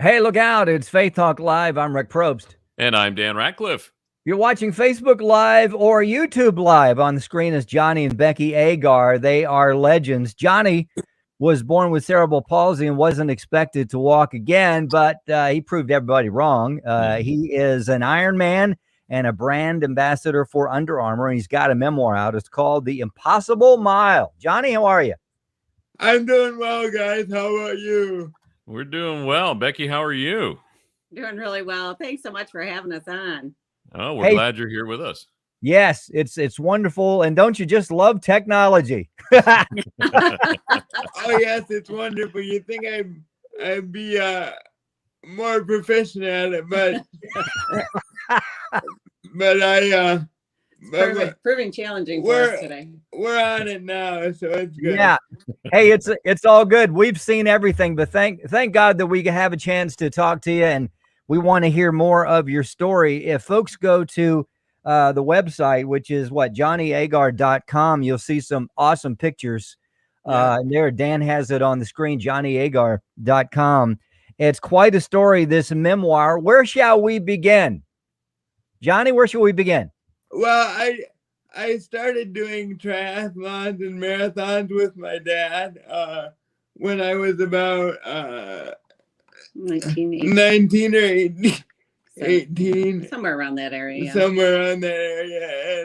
Hey, look out. It's Faith Talk Live. I'm Rick Probst. And I'm Dan Ratcliffe. You're watching Facebook Live or YouTube Live. On the screen is Johnny and Becki Agar. They are legends. Johnny was born with cerebral palsy and wasn't expected to walk again, but he proved everybody wrong. He is an Iron Man and a brand ambassador for Under Armour, and he's got a memoir out. It's called The Impossible Mile. Johnny, how are you? I'm doing well, guys. How about you? We're doing well. Becki, how are you? Doing really well. Thanks so much for having us on. Oh, we're glad you're here with us. Yes, it's wonderful. And don't you just love technology? Oh, yes, it's wonderful. You think I'd be more proficient at it, but proving challenging for us today. We're on it now, so it's good. Yeah. Hey, it's all good. We've seen everything, but thank God that we have a chance to talk to you, and we want to hear more of your story. If folks go to the website, which is johnnyagar.com, you'll see some awesome pictures. And there, Dan has it on the screen, johnnyagar.com. It's quite a story, this memoir. Where shall we begin? Johnny, where shall we begin? Well, I started doing triathlons and marathons with my dad when I was about 19 or 18. Somewhere around that area. Yeah. Somewhere around that area.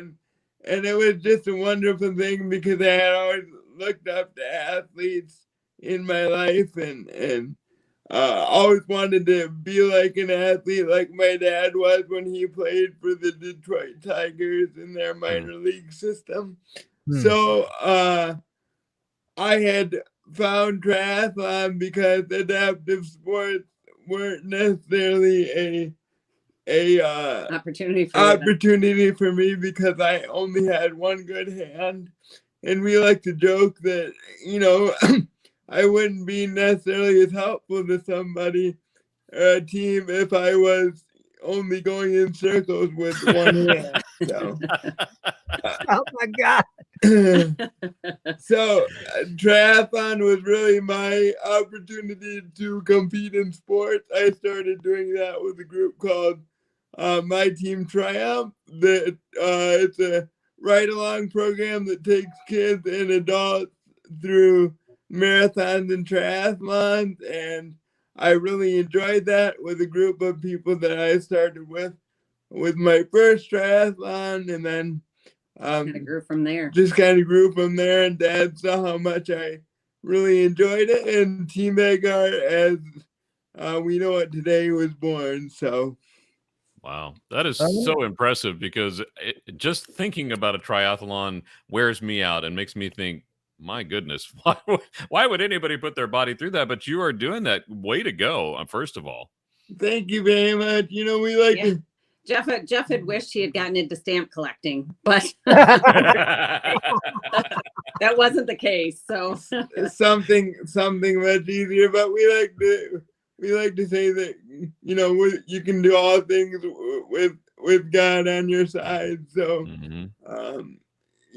And it was just a wonderful thing because I had always looked up to athletes in my life and always wanted to be like an athlete like my dad was when he played for the Detroit Tigers in their minor league system. So I had found triathlon because adaptive sports weren't necessarily a opportunity for me because I only had one good hand. And we like to joke that, I wouldn't be necessarily as helpful to somebody or a team if I was only going in circles with one hand. So. Oh my God. So triathlon was really my opportunity to compete in sports. I started doing that with a group called My Team Triumph. It's a ride-along program that takes kids and adults through marathons and triathlons, and I really enjoyed that with a group of people that I started with my first triathlon, and then kind of grew from there. And Dad saw how much I really enjoyed it, and Team Agar, as we know it today, was born. So wow, that is so impressive because just thinking about a triathlon wears me out and makes me think, my goodness, why would anybody put their body through that? But you are doing that. Way to go, first of all. Thank you very much. We like to... Jeff had wished he had gotten into stamp collecting, but that wasn't the case. So something much easier. But we like to say that you can do all things with God on your side. So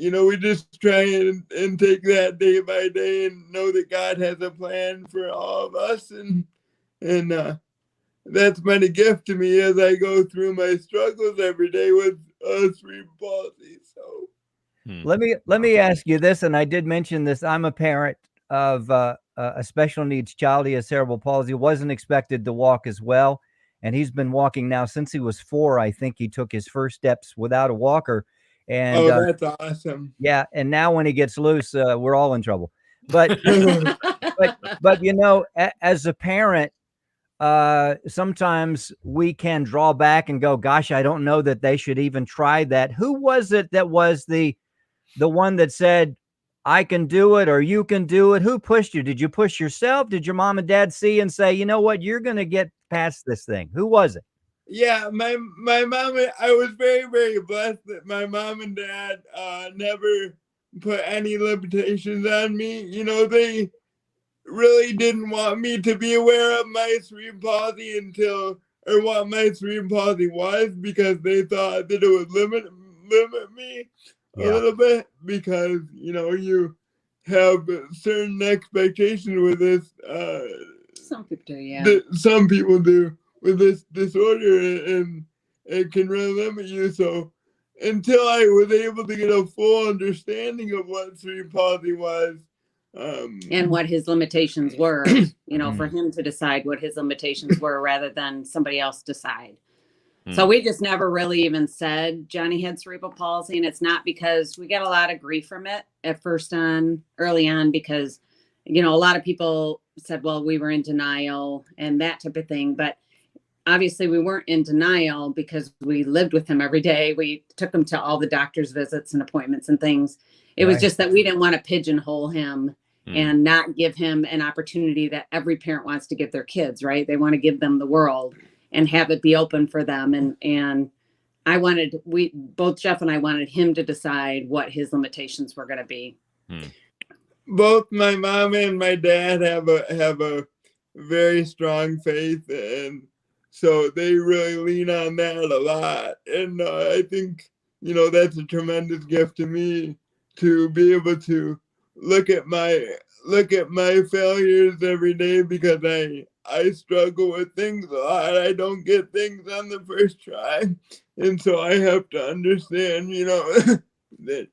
we just try and take that day by day and know that God has a plan for all of us, and that's been a gift to me as I go through my struggles every day with cerebral palsy. So let me ask you this, and I did mention this. I'm a parent of a special needs child. He has cerebral palsy. Wasn't expected to walk as well, and he's been walking now since he was 4. I think he took his first steps without a walker. And that's awesome. Yeah, and now when he gets loose, we're all in trouble. But but as a parent, sometimes we can draw back and go, gosh, I don't know that they should even try that. Who was it that was the one that said, I can do it, or you can do it? Who pushed you? Did you push yourself? Did your mom and dad see and say, you know what, you're going to get past this thing? Who was it? Yeah, my mom, I was very, very blessed that my mom and dad never put any limitations on me. They really didn't want me to be aware of my cerebral palsy or what my cerebral palsy was, because they thought that it would limit me a little bit, because, you have certain expectations with this Some people do, yeah. Some people do with this disorder, and it can really limit you. So until I was able to get a full understanding of what cerebral palsy was, and what his limitations were, you know, for him to decide what his limitations were rather than somebody else decide. So we just never really even said Johnny had cerebral palsy, and it's not because we got a lot of grief from it at first early on, because, you know, a lot of people said, well, we were in denial and that type of thing. But obviously we weren't in denial because we lived with him every day. We took him to all the doctor's visits and appointments and things. It was just that we didn't want to pigeonhole him and not give him an opportunity that every parent wants to give their kids, right? They want to give them the world and have it be open for them. And both Jeff and I wanted him to decide what his limitations were going to be. Both my mom and my dad have a very strong faith, and so they really lean on that a lot. And I think, you know, that's a tremendous gift to me, to be able to look at my failures every day, because I struggle with things a lot. I don't get things on the first try. And so I have to understand, you know, that,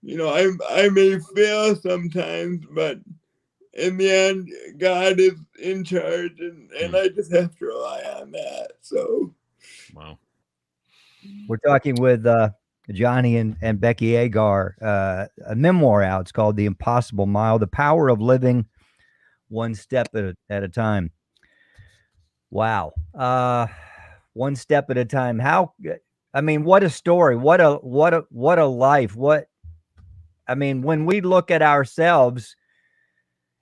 you know, I may fail sometimes, but in the end, God is in charge, and I just have to rely on that. So, wow. We're talking with Johnny and Becki Agar, a memoir out. It's called The Impossible Mile, The Power of Living One Step at a Time. Wow. One step at a time. What a story. What a life. When we look at ourselves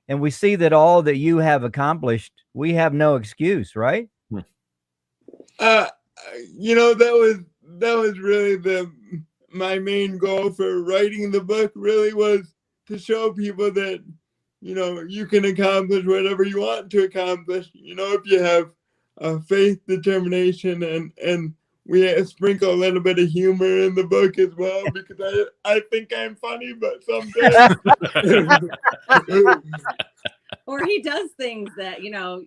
and we see that all that you have accomplished, we have no excuse, right? You know, that was really my main goal for writing the book, really was to show people that, you know, you can accomplish whatever you want to accomplish, you know, if you have faith, determination, and we sprinkle a little bit of humor in the book as well, because I think I'm funny, but sometimes. Or he does things that, you know,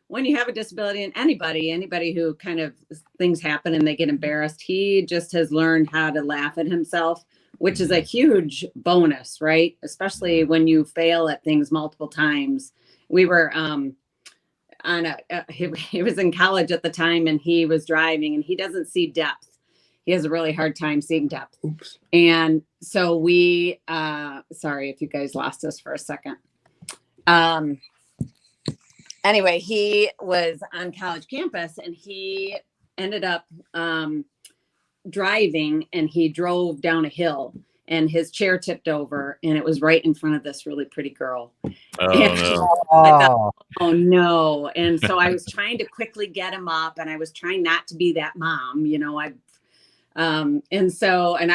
when you have a disability, and anybody who kind of things happen and they get embarrassed, he just has learned how to laugh at himself, which is a huge bonus, right? Especially when you fail at things multiple times. We were he was in college at the time, and he was driving, and he doesn't see depth. He has a really hard time seeing depth. Oops. And so we, sorry if you guys lost us for a second. Anyway, he was on college campus, and he ended up driving, and he drove down a hill, and his chair tipped over, and it was right in front of this really pretty girl. No. I thought, oh no. And so I was trying to quickly get him up, and I was trying not to be that mom, you know, and I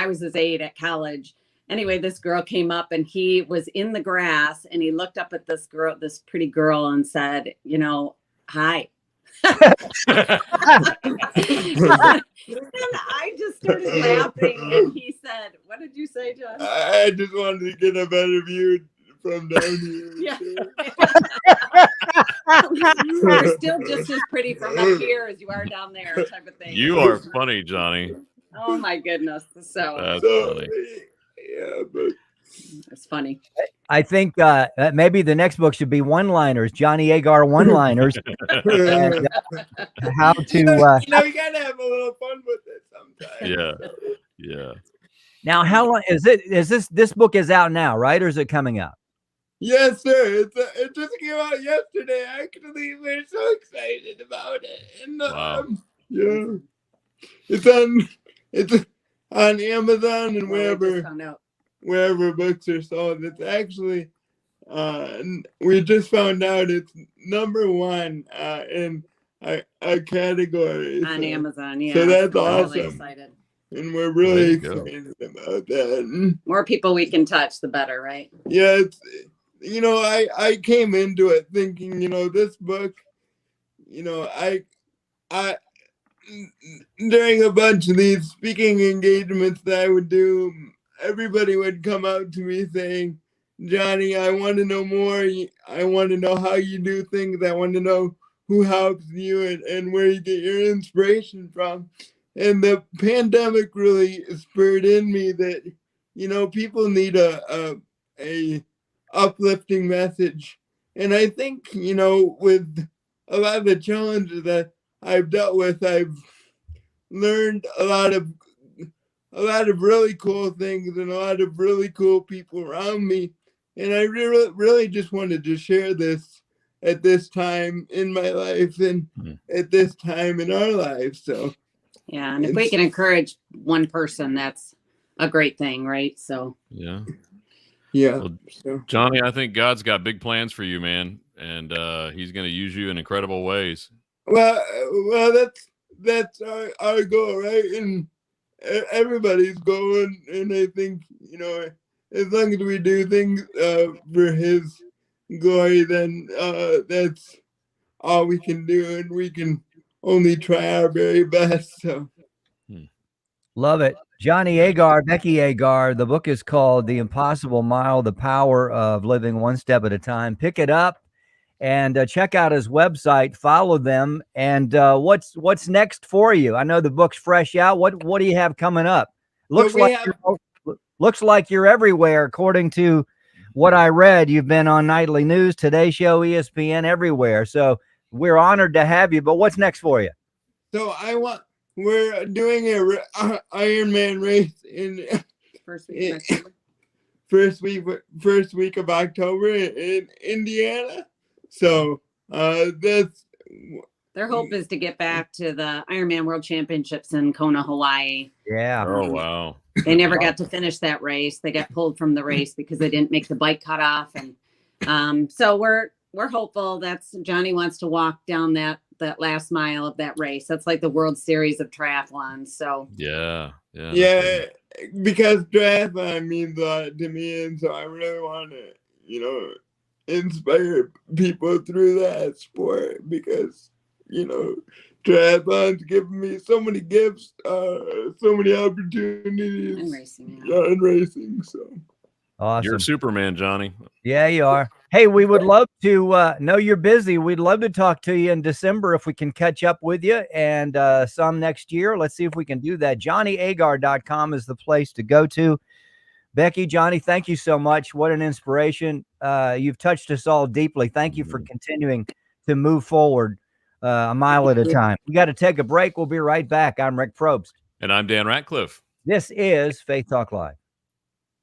was his aide at college. Anyway, this girl came up, and he was in the grass, and he looked up at this pretty girl, and said, you know, hi. And I just started laughing, and he said, what did you say, John? I just wanted to get a better view from down here. Yeah. You're still just as pretty from up here as you are down there, type of thing. You are funny, Johnny. Oh my goodness. That's So, funny. yeah, but it's funny. I think maybe the next book should be one-liners, Johnny Agar one-liners. And, how to you know, you gotta have a little fun with it sometimes. Yeah. Now, how long is this book is out now, right? Or is it coming out? Yes, sir. It just came out yesterday. Actually, we're so excited about it. And Wow. yeah, it's on Amazon and wherever books are sold. It's actually we just found out it's #1 in a category on Amazon. Yeah, so that's awesome. Really excited. And we're really excited about that. More people we can touch, the better, right? Yeah, it's, you know, I came into it thinking, you know, this book, you know, I during a bunch of these speaking engagements that I would do, everybody would come out to me saying, Johnny, I want to know more. I want to know how you do things. I want to know who helps you and where you get your inspiration from. And the pandemic really spurred in me that, you know, people need a uplifting message. And I think, you know, with a lot of the challenges that I've dealt with, I've learned a lot of really cool things and a lot of really cool people around me. And I really just wanted to share this at this time in my life and at this time in our lives. So yeah, and if we can encourage one person, that's a great thing, right? So yeah. Well, Johnny, I think God's got big plans for you, man, and He's going to use you in incredible ways. Well, that's our goal, right? And everybody's going, and I think, you know, as long as we do things for His glory, then that's all we can do, and we can only try our very best. So, love it. Johnny Agar, Becki Agar. The book is called The Impossible Mile: The Power of Living One Step at a Time. Pick it up and check out his website. Follow them. And what's next for you? I know the book's fresh out. What do you have coming up? Looks like you're everywhere, according to what I read. You've been on Nightly News, Today Show, ESPN, everywhere. So we're honored to have you. But what's next for you? So we're doing a Ironman race in first week of October in Indiana. So that's their hope is to get back to the Ironman World Championships in Kona, Hawaii. Yeah. Oh wow. They never got to finish that race. They got pulled from the race because they didn't make the bike cutoff. And so we're hopeful. Johnny wants to walk down that last mile of that race. That's like the World Series of triathlons. So yeah, because triathlon means a lot to me, and so I really want to, you know, inspire people through that sport, because, you know, triathlon's given me so many gifts, so many opportunities, and racing. So awesome. You're Superman, Johnny. Yeah, you are. Hey, we would love to know you're busy. We'd love to talk to you in December if we can catch up with you, and some next year. Let's see if we can do that. JohnnyAgar.com is the place to go to. Becki, Johnny, thank you so much. What an inspiration. You've touched us all deeply. Thank you for continuing to move forward a mile at a time. We got to take a break. We'll be right back. I'm Rick Probst. And I'm Dan Ratcliffe. This is Faith Talk Live.